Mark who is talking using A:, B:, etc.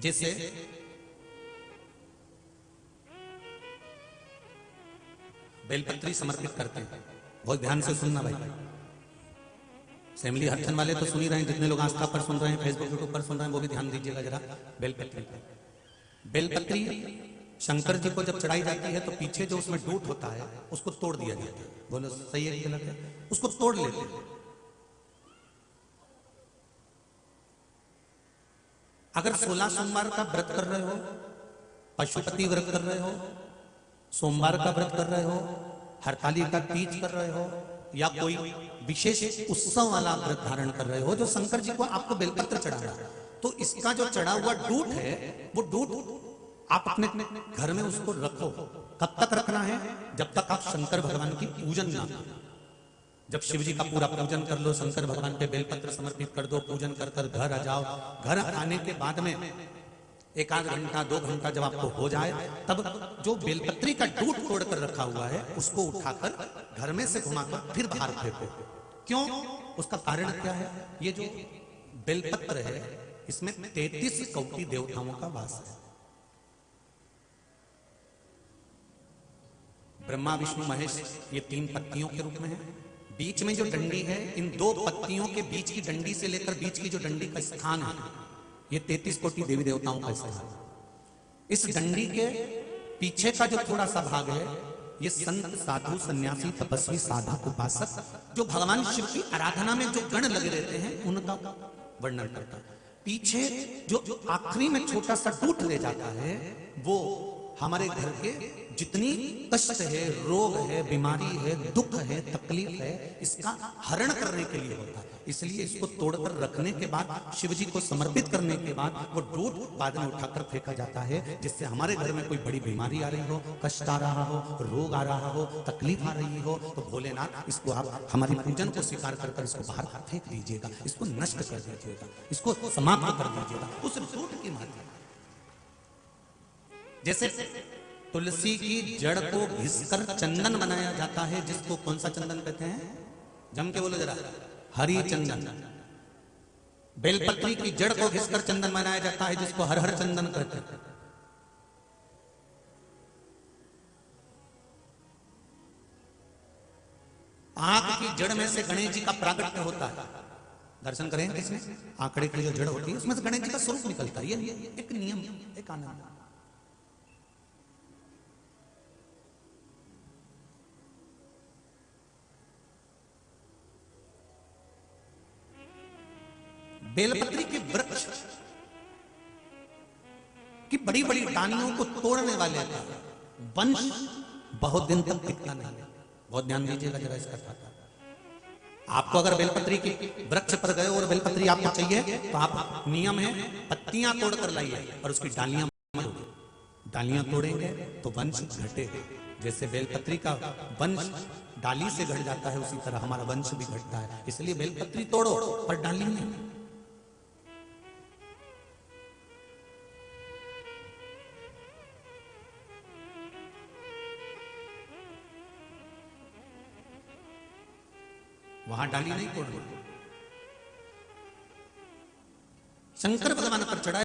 A: जैसे बेलपत्री समर्पित करते हैं, बहुत ध्यान से सुनना भाई। असेंबली हरचंद वाले तो सुन ही रहे हैं, जितने लोग आस्था पर सुन रहे हैं, फेसबुक यूट्यूब पर सुन रहे हैं, वो भी ध्यान दीजिएगा जरा। बेलपत्री शंकर जी को जब चढ़ाई जाती है तो पीछे जो उसमें डूट होता है उसको तोड़ दिया जाता है। बोलो सही है कि गलत है? उसको तोड़ लेते हैं। अगर 16 सोमवार का व्रत कर रहे हो, पशुपति व्रत कर रहे हो, सोमवार का व्रत कर रहे हो, हरताली का तीज कर रहे हो, या कोई विशेष उत्सव वाला व्रत धारण कर रहे हो जो शंकर जी को आपको बेलपत्र चढ़ाना है, तो इसका जो चढ़ा हुआ डूट है वो डूट आप अपने घर में उसको रखो। कब तक रखना है? जब तक आप शंकर भगवान की पूजन ना करो। जब शिव जी का पूरा पूजन कर लो, शंकर भगवान पे बेलपत्र समर्पित कर दो, पूजन कर कर घर आ जाओ। घर आने के बाद में 1 घंटा 2 घंटा जब आपको हो जाए, तब जो बेलपत्री का डूट तोड़ कर रखा हुआ है उसको उठाकर घर में से घुमाकर फिर बाहर फेंको। क्यों? उसका कारण क्या है? ये जो बेलपत्र है इसमें 33 कोटि देवताओं का वास है। ब्रह्मा विष्णु महेश ये 3 पत्तियों के रूप में है। बीच में जो डंडी है, इन 2 पत्तियों के बीच की डंडी से लेकर बीच की जो डंडी का स्थान है, ये 33 कोटि देवी देवताओं का स्थान है। इस डंडी के पीछे का जो थोड़ा सा भाग है, ये संत साधु सन्यासी तपस्वी साधक उपासक जो भगवान शिव की आराधना में जो गण लगे रहते हैं उनका वर्णन करता है। पीछे जो आखिरी में छोटा सा टूट ले जाता है, वो हमारे घर के जितनी कष्ट है, रोग है, बीमारी है, दुख है, तकलीफ है, इसका हरण करने के लिए होता है। इसलिए इसको तोड़कर रखने के बाद, शिव जी को समर्पित करने के बाद वो डूट बाद में उठाकर फेंका जाता है, जिससे हमारे घर में कोई बड़ी बीमारी आ रही हो, कष्ट आ रहा हो, रोग आ रहा हो, तकलीफ आ रही हो, तो भोलेनाथ इसको आप हमारी पूजन को स्वीकार कर इसको बाहर फेंक दीजिएगा, इसको नष्ट कर दीजिएगा, इसको समाप्त कर दीजिएगा उस डूट की माध्यम। जैसे तुलसी की जड़ को घिसकर चंदन बनाया जाता है, जिसको कौन सा चंदन कहते हैं? जम के बोलो जरा, हरि चंदन। बेलपत्री की जड़ को घिसकर चंदन बनाया जाता है, जिसको हर हर चंदन कहते हैं। आंख की जड़ में से गणेश जी का प्रागट्य होता है। दर्शन करें किसने? आंकड़े की जो जड़ होती है उसमें से गणेश जी का स्वरूप निकलता है। ये एक नियम, एक आनंद। बेलपत्री के वृक्ष की बड़ी बड़ी डालियों को तोड़ने वाले का वंश बहुत दिन तक टिकता नहीं। बहुत ध्यान दीजिएगा जरा इसका। आपको अगर बेलपत्री की वृक्ष पर गए और बेलपत्री आपको चाहिए तो आप, नियम है, पत्तियां तोड़कर लाइए और उसकी डालियां मत तोड़िए। डालियां तोड़ेंगे तो वंश घटेगा। जैसे बेलपत्री का वंश डाली से घट जाता है, उसी तरह हमारा वंश भी घटता है। इसलिए बेलपत्री तोड़ो पर डाली नहीं। वहां डाली नहीं तोड़नी। शंकर भगवान पर चढ़ाए